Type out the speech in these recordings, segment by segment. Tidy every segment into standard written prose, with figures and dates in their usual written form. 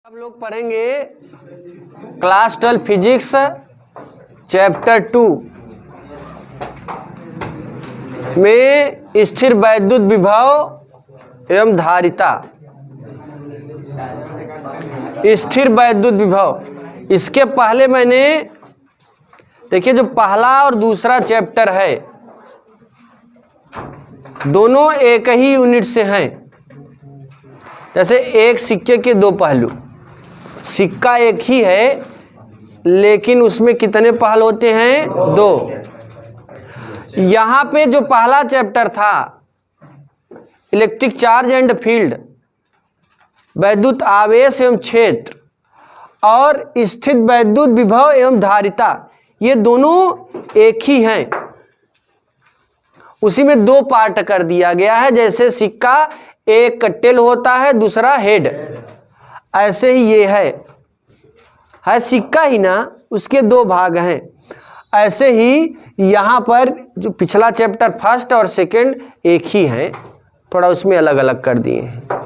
हम लोग पढ़ेंगे क्लास 12 फिजिक्स चैप्टर 2 में स्थिर वैद्युत विभव एवं धारिता। स्थिर वैद्युत विभव, इसके पहले मैंने देखिए जो पहला और दूसरा चैप्टर है दोनों एक ही यूनिट से हैं। जैसे एक सिक्के के दो पहलू, सिक्का एक ही है लेकिन उसमें कितने पहलू होते हैं? दो। यहां पे जो पहला चैप्टर था इलेक्ट्रिक चार्ज एंड फील्ड, वैद्युत आवेश एवं क्षेत्र और स्थिर वैद्युत विभव एवं धारिता, ये दोनों एक ही हैं। उसी में दो पार्ट कर दिया गया है। जैसे सिक्का एक टेल होता है दूसरा हेड, ऐसे ही ये है सिक्का ही ना, उसके दो भाग हैं। ऐसे ही यहाँ पर जो पिछला चैप्टर फर्स्ट और सेकंड एक ही हैं, थोड़ा उसमें अलग अलग कर दिए हैं।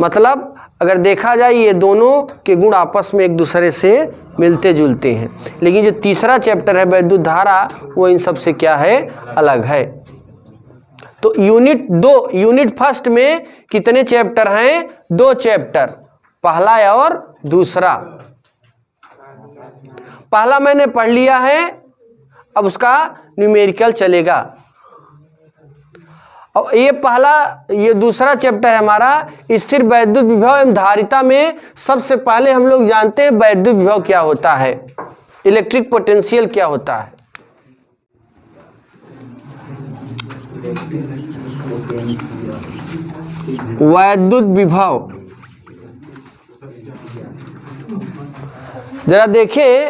मतलब अगर देखा जाए ये दोनों के गुण आपस में एक दूसरे से मिलते जुलते हैं, लेकिन जो तीसरा चैप्टर है वैद्युत धारा वो इन सब से क्या है? अलग है। तो यूनिट फर्स्ट में कितने चैप्टर हैं? दो चैप्टर, पहला और दूसरा। पहला मैंने पढ़ लिया है, अब उसका न्यूमेरिकल चलेगा। और ये दूसरा चैप्टर है हमारा स्थिर वैद्युत विभव एवं धारिता में सबसे पहले हम लोग जानते हैं वैद्युत विभव क्या होता है, इलेक्ट्रिक पोटेंशियल क्या होता है। वैद्युत विभव जरा देखिए,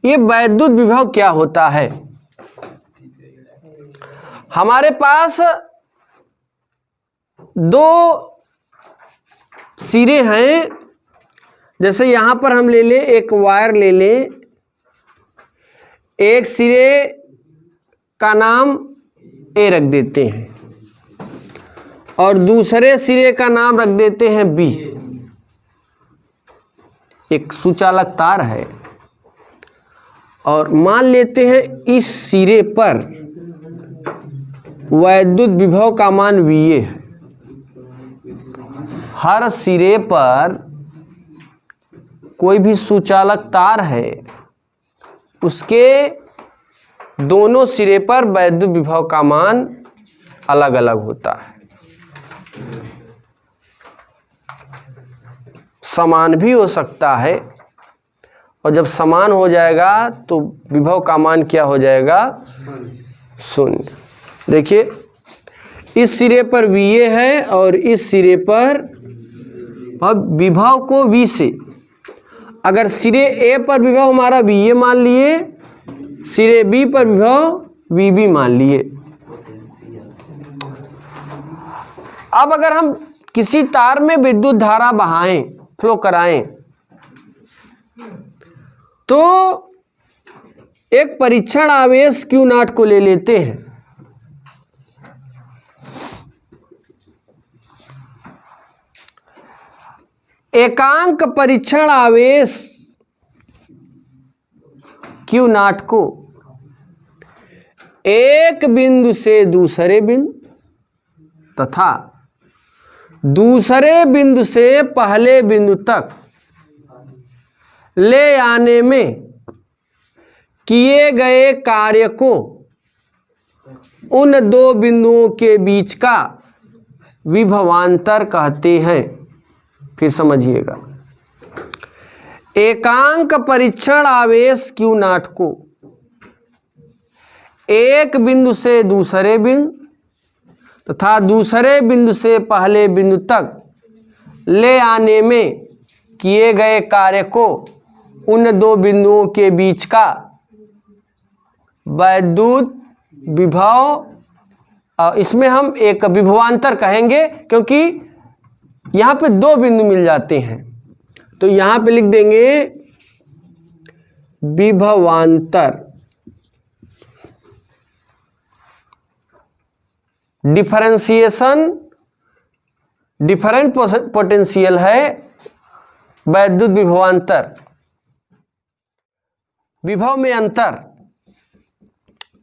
ये वैद्युत विभव क्या होता है। हमारे पास दो सिरे हैं। जैसे यहां पर हम ले लें, एक वायर ले लें, एक सिरे का नाम ए रख देते हैं और दूसरे सिरे का नाम रख देते हैं बी। एक सुचालक तार है और मान लेते हैं इस सिरे पर वैद्युत विभव का मान VA है। हर सिरे पर कोई भी सुचालक तार है, उसके दोनों सिरे पर वैद्युत विभव का मान अलग अलग होता है। समान भी हो सकता है, और जब समान हो जाएगा तो विभव का मान क्या हो जाएगा? शून्य। देखिए इस सिरे पर VA है और इस सिरे पर, अब विभव को V से, अगर सिरे A पर विभव हमारा VA मान लिए, सिरे B पर विभव VB मान लिए। अब अगर हम किसी तार में विद्युत धारा बहाएं, फ्लो कराएं, तो एक परीक्षण आवेश Q0 को ले लेते हैं। एकांक परीक्षण आवेश Q0 को एक बिंदु से दूसरे बिंदु तथा दूसरे बिंदु से पहले बिंदु तक ले आने में किए गए कार्य को उन दो बिंदुओं के बीच का विभवांतर कहते हैं। फिर समझिएगा, एकांक परीक्षण आवेश Q0 को एक बिंदु से दूसरे बिंदु तथा दूसरे बिंदु से पहले बिंदु तक ले आने में किए गए कार्य को उन दो बिंदुओं के बीच का वैद्युत विभव, इसमें हम एक विभवांतर कहेंगे क्योंकि यहां पे दो बिंदु मिल जाते हैं। तो यहां पे लिख देंगे विभवांतर। डिफरेंशिएशन डिफरेंट पोटेंशियल है वैद्युत विभवांतर, विभव में अंतर।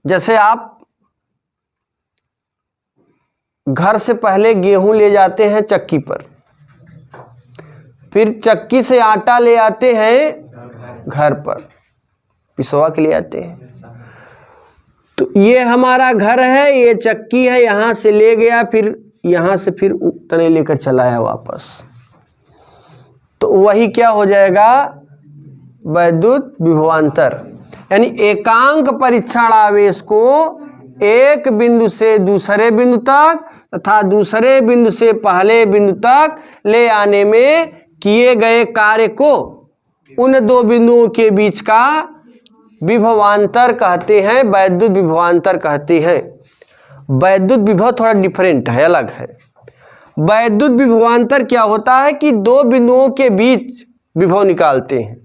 जैसे आप घर से पहले गेहूं ले जाते हैं चक्की पर, फिर चक्की से आटा ले आते हैं घर पर, पिसवा के ले आते हैं। तो ये हमारा घर है, ये चक्की है, यहां से ले गया, फिर यहां से फिर उतने लेकर चला आया वापस। तो वही क्या हो जाएगा, वैद्युत विभवांतर। यानी एकांक परीक्षण आवेश को एक बिंदु से दूसरे बिंदु तक तथा दूसरे बिंदु से पहले बिंदु तक ले आने में किए गए कार्य को उन दो बिंदुओं के बीच का विभवांतर कहते हैं, वैद्युत विभवांतर कहते हैं। वैद्युत विभव थोड़ा डिफरेंट है, अलग है। वैद्युत विभवांतर क्या होता है कि दो बिंदुओं के बीच विभव निकालते हैं,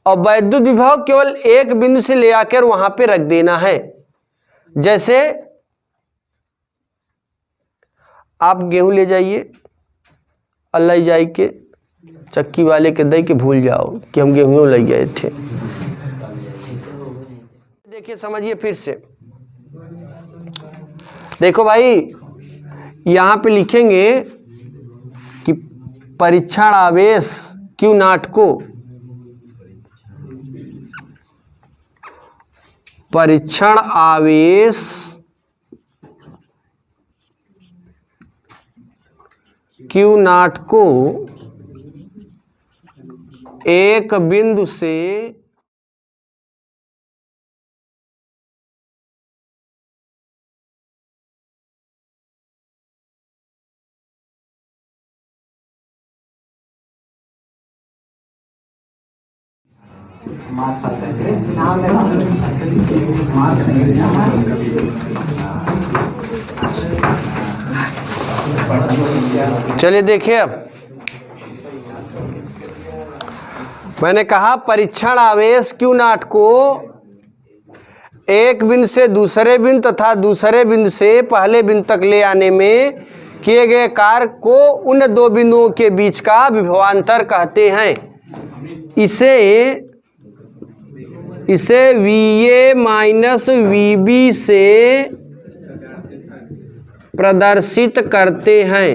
और वैद्युत विभव केवल एक बिंदु से ले आकर वहां पे रख देना है। जैसे आप गेहूं ले जाइए, अल्लाह जाई के चक्की वाले के दई के भूल जाओ कि हम गेहूं ले गए थे। देखिए समझिए फिर से, देखो भाई यहां पे लिखेंगे कि परीक्षण आवेश Q नॉट को परीक्षण आवेश Q नॉट को एक बिंदु से चलिए देखिए, अब मैंने कहा परीक्षण आवेश Q नॉट को एक बिंदु से दूसरे बिंदु तथा दूसरे बिंदु से पहले बिंदु तक ले आने में किए गए कार्य को उन दो बिंदुओं के बीच का विभवांतर कहते हैं। इसे VA माइनस VB से प्रदर्शित करते हैं।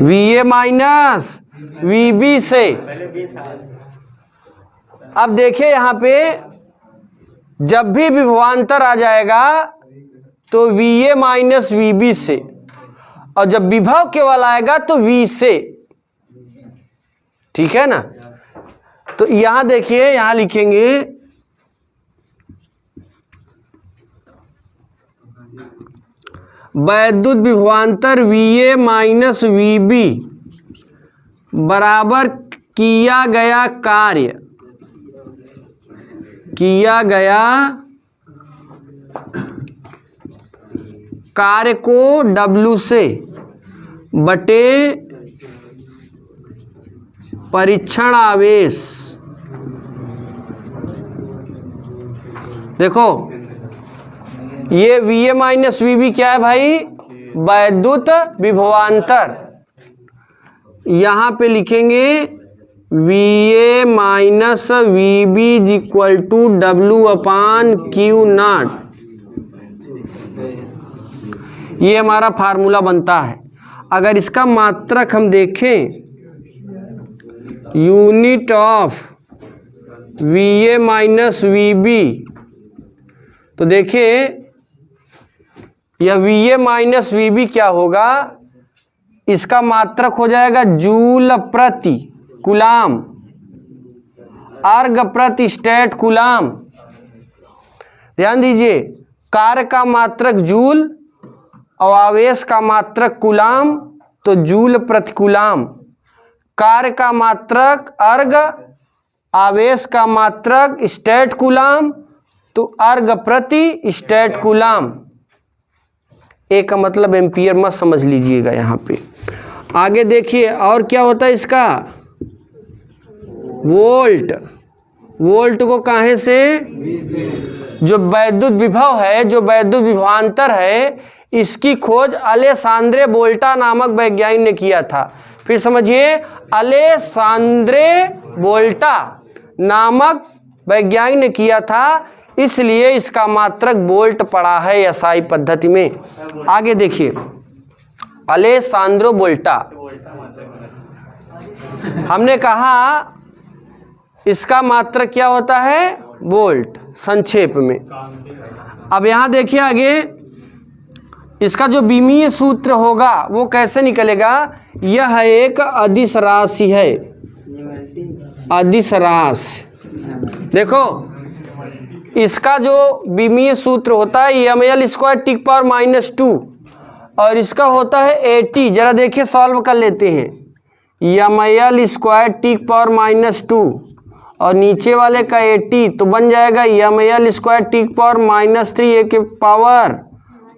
VA माइनस VB से। अब देखिए यहां पे जब भी विभवांतर आ जाएगा तो VA माइनस VB से, और जब विभव केवल आएगा तो V से। ठीक है ना। तो यहां देखिए, यहां लिखेंगे वैद्युत विभवांतर VA माइनस VB बराबर किया गया कार्य को W से बटे परीक्षण आवेश। देखो ये VA माइनस VB क्या है भाई, वैद्युत विभवांतर। यहां पे लिखेंगे VA minus VB is equal to W upon Q not. ये हमारा फार्मूला बनता है। अगर इसका मात्रक हम देखें, unit of VA minus VB, तो देखिए यह VA माइनस VB क्या होगा, इसका मात्रक हो जाएगा जूल प्रति कूलाम, अर्ग प्रति स्टेट कूलाम। ध्यान दीजिए, कार्य का मात्रक जूल और आवेश का मात्रक कूलाम, तो जूल प्रति कूलाम। कार्य का मात्रक अर्ग, आवेश का मात्रक स्टेट कूलाम, तो अर्ग प्रति स्टेट कूलाम। एक का मतलब एम्पियर मत समझ लीजिएगा यहाँ पे। आगे देखिए और क्या होता है इसका, वोल्ट। वोल्ट को काहे से, जो वैद्युत विभव है, जो वैद्युत विभवांतर है, इसकी खोज अलेसांद्रे वोल्टा नामक वैज्ञानिक ने किया था। फिर समझिए, अलेसांद्रे वोल्टा नामक वैज्ञानिक ने किया था, इसलिए इसका मात्रक वोल्ट पड़ा है एसआई पद्धति में। आगे देखिए, अलेसांद्रो वोल्टा, हमने कहा इसका मात्रक क्या होता है, वोल्ट, संक्षेप में। अब यहां देखिए आगे, इसका जो बीमीय सूत्र होगा वो कैसे निकलेगा। यह एक अदिश राशि है, अदिश राशि। देखो, इसका जो बीमीय सूत्र होता है ml स्क्वायर टी पावर -2 और इसका होता है 80। जरा देखिए, सॉल्व कर लेते हैं। ml स्क्वायर टी पावर -2 और नीचे वाले का 80, तो बन जाएगा ml स्क्वायर टी पावर -3 ए के पावर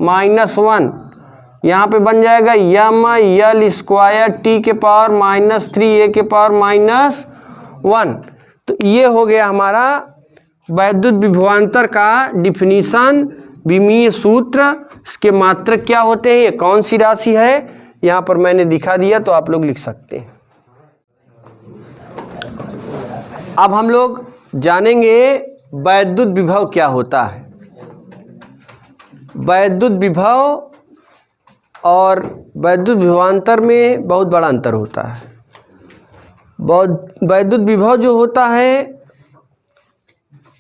-1। यहाँ पे बन जाएगा ml स्क्वायर टी के पावर -3 ए के पावर -1। तो ये हो गया हमारा वैद्युत विभवांतर का डिफिनीशन, विमीय सूत्र। इसके मात्रक क्या होते हैं, ये कौन सी राशि है, यहाँ पर मैंने दिखा दिया, तो आप लोग लिख सकते हैं। अब हम लोग जानेंगे वैद्युत विभव क्या होता है। वैद्युत विभव और वैद्युत विभवांतर में बहुत बड़ा अंतर होता है। वैद्युत विभव जो होता है,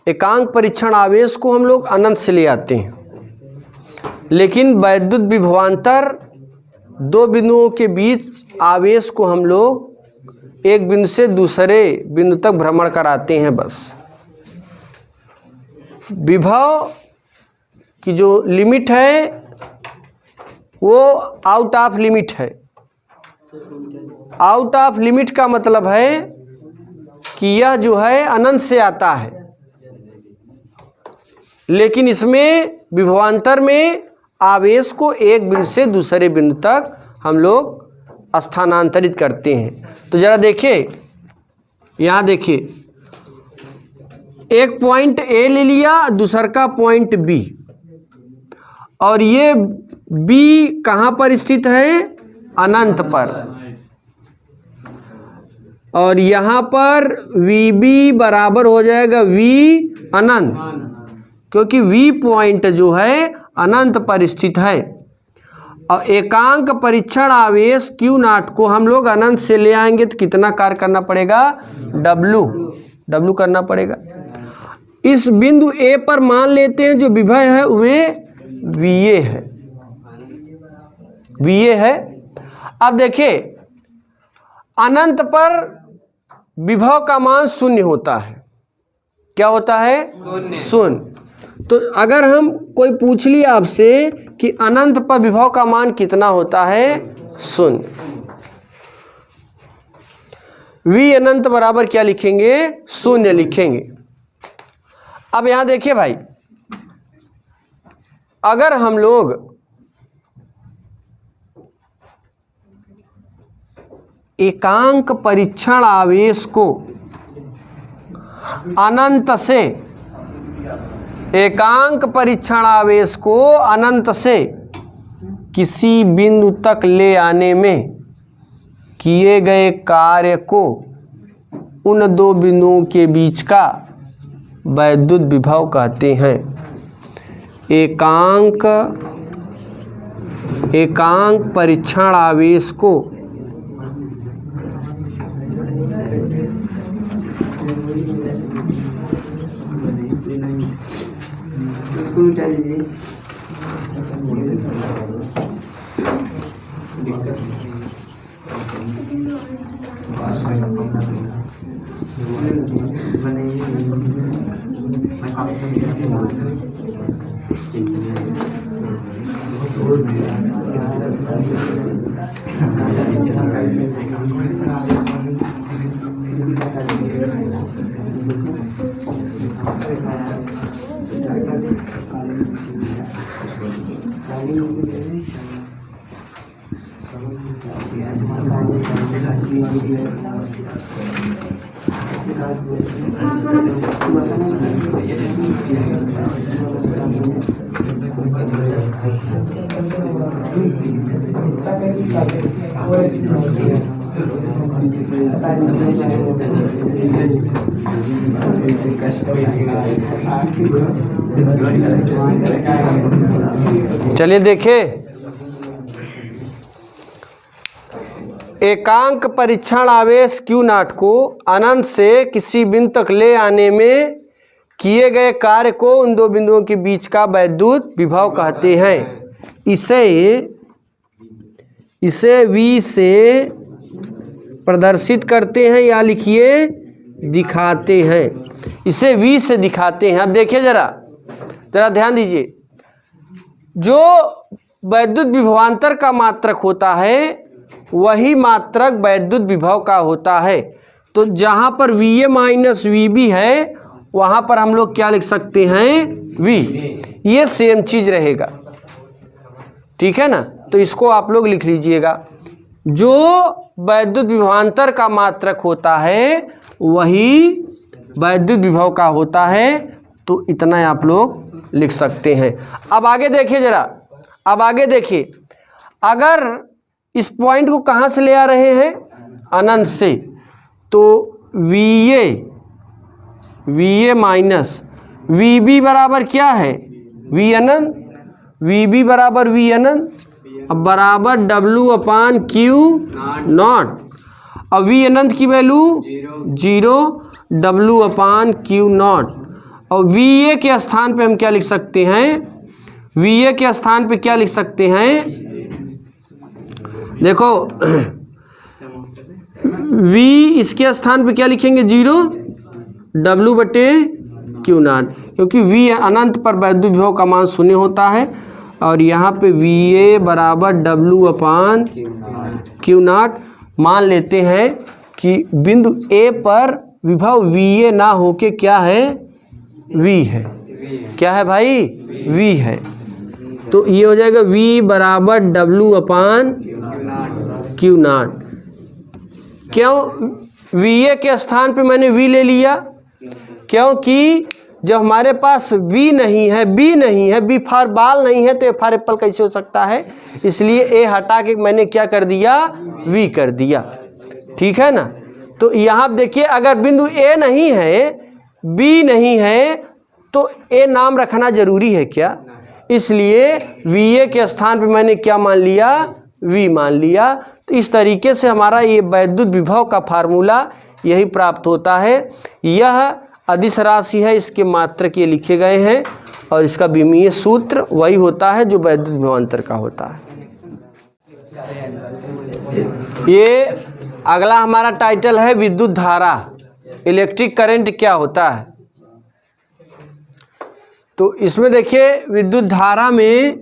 एकांक परीक्षण आवेश को हम लोग अनंत से ले आते हैं, लेकिन वैद्युत विभवांतर दो बिंदुओं के बीच आवेश को हम लोग एक बिंदु से दूसरे बिंदु तक भ्रमण कराते हैं बस। विभव की जो लिमिट है वो आउट ऑफ लिमिट है। आउट ऑफ लिमिट का मतलब है कि यह जो है अनंत से आता है, लेकिन इसमें विभवांतर में आवेश को एक बिंदु से दूसरे बिंदु तक हम लोग स्थानांतरित करते हैं। तो जरा देखिए, यहाँ देखिए, एक पॉइंट ए ले लिया, दूसर का पॉइंट बी, और ये बी कहाँ पर स्थित है, अनंत पर, और यहाँ पर वी बी बराबर हो जाएगा वी अनंत, क्योंकि वी पॉइंट जो है अनंत पर स्थित है। और एकांक परीक्षण आवेश क्यू नॉट को हम लोग अनंत से ले आएंगे तो कितना कार्य करना पड़ेगा, डब्लू करना पड़ेगा। इस बिंदु ए पर मान लेते हैं जो विभव है वे वीए है, वीए है। अब देखिए, अनंत पर विभव का मान शून्य होता है। क्या होता है, शून्य। तो अगर हम कोई पूछ लिया आपसे कि अनंत पर विभव का मान कितना होता है, शून्य। वी अनंत बराबर क्या लिखेंगे, शून्य लिखेंगे। अब यहां देखिए भाई, अगर हम लोग एकांक परीक्षण आवेश को अनंत से, एकांक परीक्षण आवेश को अनंत से किसी बिंदु तक ले आने में किए गए कार्य को उन दो बिंदुओं के बीच का वैद्युत विभव कहते हैं। एकांक परीक्षण आवेश को चलिए देखें, एकांक परीक्षण आवेश Q नॉट को अनंत से किसी बिंदु तक ले आने में किए गए कार्य को उन दो बिंदुओं के बीच का वैद्युत विभव कहते हैं। इसे V से प्रदर्शित करते हैं या लिखिए दिखाते हैं। इसे V से दिखाते हैं। अब देखिए जरा ध्यान दीजिए, जो वैद्युत विभवांतर का मात्रक होता है वही मात्रक वैद्युत विभव का होता है। तो जहाँ पर VA माइनस VB है वहाँ पर हम लोग क्या लिख सकते हैं, V। ये सेम चीज रहेगा, ठीक है ना। तो इसको आप लोग लिख लीजिएगा, जो वैद्युत विभवांतर का मात्रक होता है वही वैद्युत विभव का होता है। तो इतना आप लोग लिख सकते हैं। अब आगे देखिए अब आगे देखिए, अगर इस पॉइंट को कहाँ से ले आ रहे हैं, अनंत से, तो VA माइनस VB बराबर क्या है, V अनंत, VB बराबर V अनंत, अब बराबर W/Q नॉट। अब V अनंत की वैल्यू 0, W/Q नॉट। और VA के स्थान पे हम क्या लिख सकते हैं, VA के स्थान पे क्या लिख सकते हैं, देखो V इसके स्थान पे क्या लिखेंगे, 0, W/Q नॉट, क्योंकि V अनंत पर वैद्युत विभव का मान 0 होता है। और यहाँ पे VA बराबर W/Q नॉट। मान लेते हैं कि बिंदु A पर विभव VA ना होके क्या है, V है। क्या है भाई, V है। तो ये हो जाएगा V बराबर W/Q नॉट। क्यों VA के स्थान पे मैंने V ले लिया, क्योंकि जब हमारे पास B नहीं है, B फॉर बॉल नहीं है, तो A फॉर एप्पल कैसे हो सकता है। इसलिए A हटा के मैंने क्या कर दिया, V कर दिया, ठीक है ना। तो यहाँ देखिए, अगर बिंदु A नहीं है, B नहीं है, तो A नाम रखना जरूरी है क्या। इसलिए VA के स्थान पे मैंने क्या मान लिया, V मान लिया। तो इस तरीके से हमारा ये वैद्युत विभव का फार्मूला यही प्राप्त होता है। यह अदिश राशि है, इसके मात्रक ये लिखे गए हैं, और इसका विमीय सूत्र वही होता है जो वैद्युत विभवांतर का होता है। ये अगला हमारा टाइटल है विद्युत धारा, इलेक्ट्रिक करंट क्या होता है। तो इसमें देखिए, विद्युत धारा में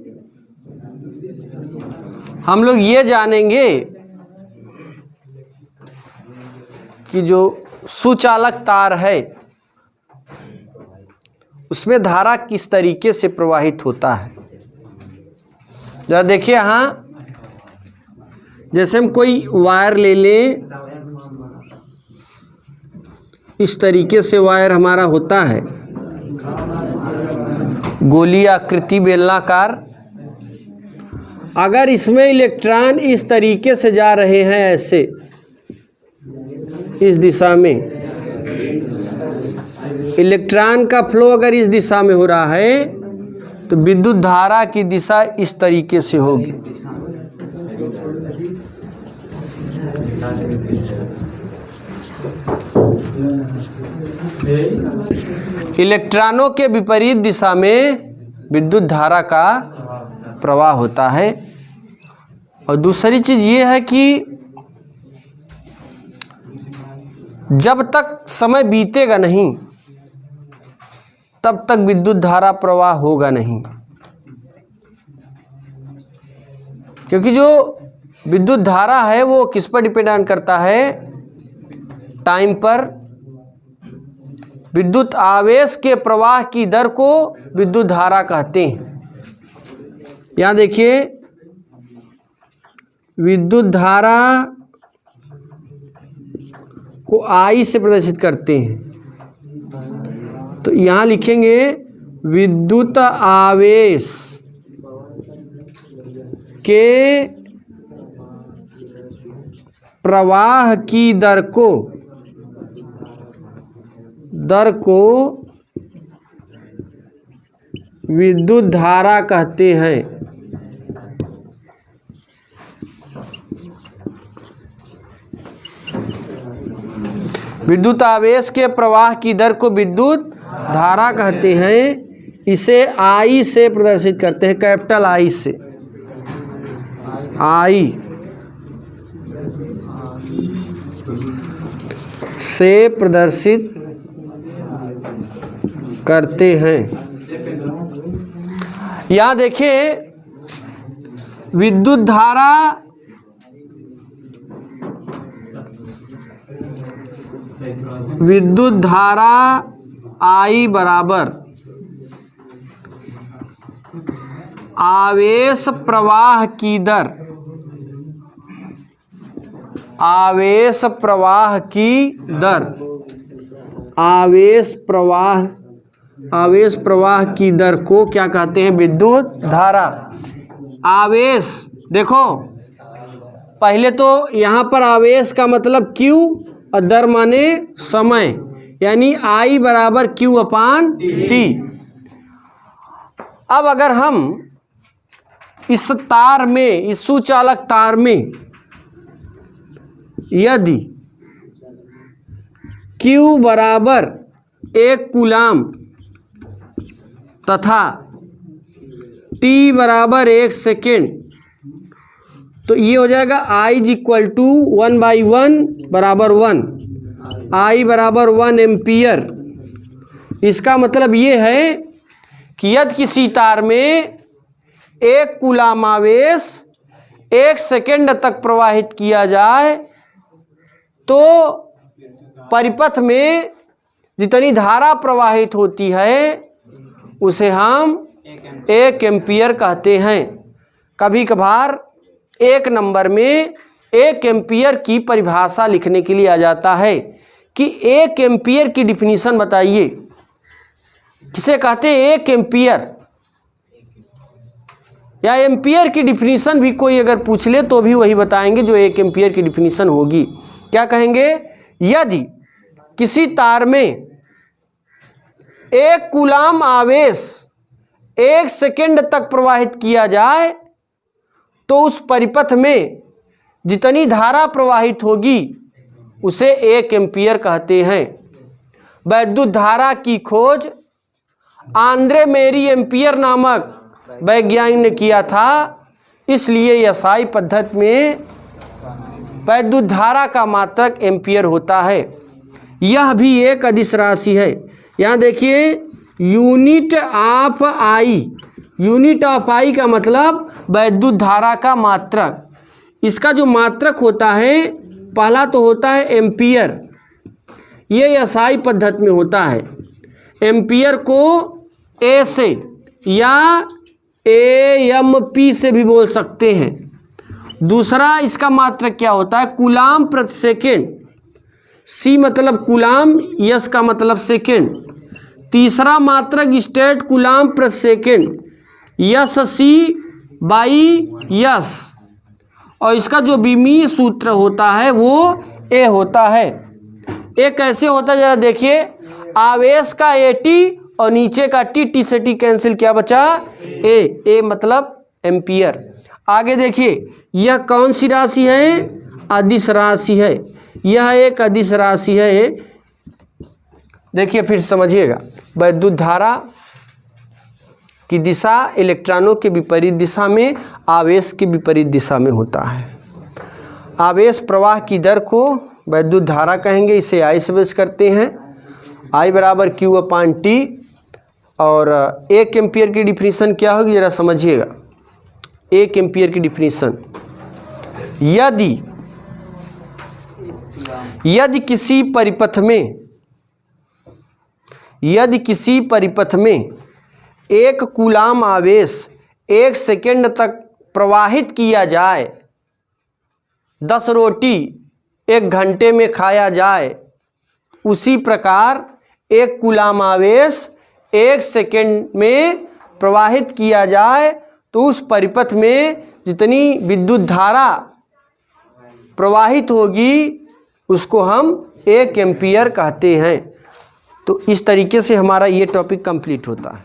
हम लोग ये जानेंगे कि जो सुचालक तार है उसमें धारा किस तरीके से प्रवाहित होता है। जरा देखिए, यहाँ जैसे हम कोई वायर ले लें, इस तरीके से वायर हमारा होता है, गोली आकृति बेलनाकार। अगर इसमें इलेक्ट्रॉन इस तरीके से जा रहे हैं, ऐसे इस दिशा में इलेक्ट्रॉन का फ्लो अगर इस दिशा में हो रहा है, तो विद्युत धारा की दिशा इस तरीके से होगी। इलेक्ट्रॉनों के विपरीत दिशा में विद्युत धारा का प्रवाह होता है। और दूसरी चीज ये है कि जब तक समय बीतेगा नहीं, तब तक विद्युत धारा प्रवाह होगा नहीं, क्योंकि जो विद्युत धारा है वो किस पर डिपेंड करता है, टाइम पर। विद्युत आवेश के प्रवाह की दर को विद्युत धारा कहते हैं। यहाँ देखिए, विद्युत धारा को I से प्रदर्शित करते हैं। तो यहाँ लिखेंगे विद्युत आवेश के प्रवाह की दर को विद्युत धारा कहते हैं। विद्युत आवेश के प्रवाह की दर को विद्युत धारा कहते हैं। इसे आई से प्रदर्शित करते हैं, कैपिटल आई से प्रदर्शित करते हैं। यहाँ देखिए विद्युत धारा आई बराबर आवेश प्रवाह की दर, आवेश प्रवाह की दर को क्या कहते हैं? विद्युत धारा। आवेश देखो, पहले तो यहाँ पर आवेश का मतलब Q और दर माने समय, यानी I बराबर Q/T। अब अगर हम इस तार में, इस सुचालक तार में यदि Q बराबर 1 कूलाम तथा T बराबर 1 सेकेंड, तो ये हो जाएगा I = 1/1 बराबर 1, I बराबर 1 एम्पियर। इसका मतलब ये है कि यदि किसी तार में 1 कूलाम आवेश 1 सेकेंड तक प्रवाहित किया जाए तो परिपथ में जितनी धारा प्रवाहित होती है उसे हम 1 एम्पियर कहते हैं। कभी कभार 1 नंबर में 1 एम्पियर की परिभाषा लिखने के लिए आ जाता है कि 1 एम्पियर की डिफिनीशन बताइए, किसे कहते हैं 1 एम्पियर, या एम्पियर की डिफिनीशन भी कोई अगर पूछ ले तो भी वही बताएंगे जो 1 एम्पियर की डिफिनीशन होगी। क्या कहेंगे? यदि किसी तार में 1 कूलाम आवेश 1 सेकेंड तक प्रवाहित किया जाए तो उस परिपथ में जितनी धारा प्रवाहित होगी उसे 1 एम्पियर कहते हैं। वैद्युत धारा की खोज आंद्रे मेरी एम्पियर नामक वैज्ञानिक ने किया था, इसलिए SI पद्धति में वैद्युत धारा का मात्रक एम्पियर होता है। यह भी एक अदिश राशि है। यहाँ देखिए यूनिट ऑफ आई का मतलब वैद्युत धारा का मात्रक। इसका जो मात्रक होता है पहला तो होता है एम्पियर, ये SI पद्धति में होता है। एम्पियर को A से या AMP से भी बोल सकते हैं। दूसरा इसका मात्रक क्या होता है? कूलाम प्रति सेकेंड। C मतलब कूलाम, S का मतलब सेकेंड। तीसरा मात्रक स्टेट कूलाम प्रति सेकेंड, SC/S। और इसका जो विमीय सूत्र होता है वो A होता है। A कैसे होता है जरा देखिए, आवेश का AT और नीचे का T से T कैंसिल, क्या बचा? A मतलब एम्पियर। आगे देखिए यह कौन सी राशि है? अदिश राशि है। यह एक अदिश राशि है। देखिए फिर समझिएगा, वैद्युत धारा की दिशा इलेक्ट्रॉनों के विपरीत दिशा में, आवेश के विपरीत दिशा में होता है। आवेश प्रवाह की दर को वैद्युत धारा कहेंगे, इसे I से व्यक्त करते हैं। I बराबर Q/T। और 1 एम्पियर की डिफिनीशन क्या होगी जरा समझिएगा। 1 एम्पियर की डिफिनीशन, यदि किसी परिपथ में 1 कूलाम आवेश 1 सेकेंड तक प्रवाहित किया जाए, 10 रोटी 1 घंटे में खाया जाए, उसी प्रकार 1 कूलाम आवेश 1 सेकेंड में प्रवाहित किया जाए तो उस परिपथ में जितनी विद्युत धारा प्रवाहित होगी उसको हम 1 एम्पियर कहते हैं। तो इस तरीके से हमारा ये टॉपिक कंप्लीट होता है।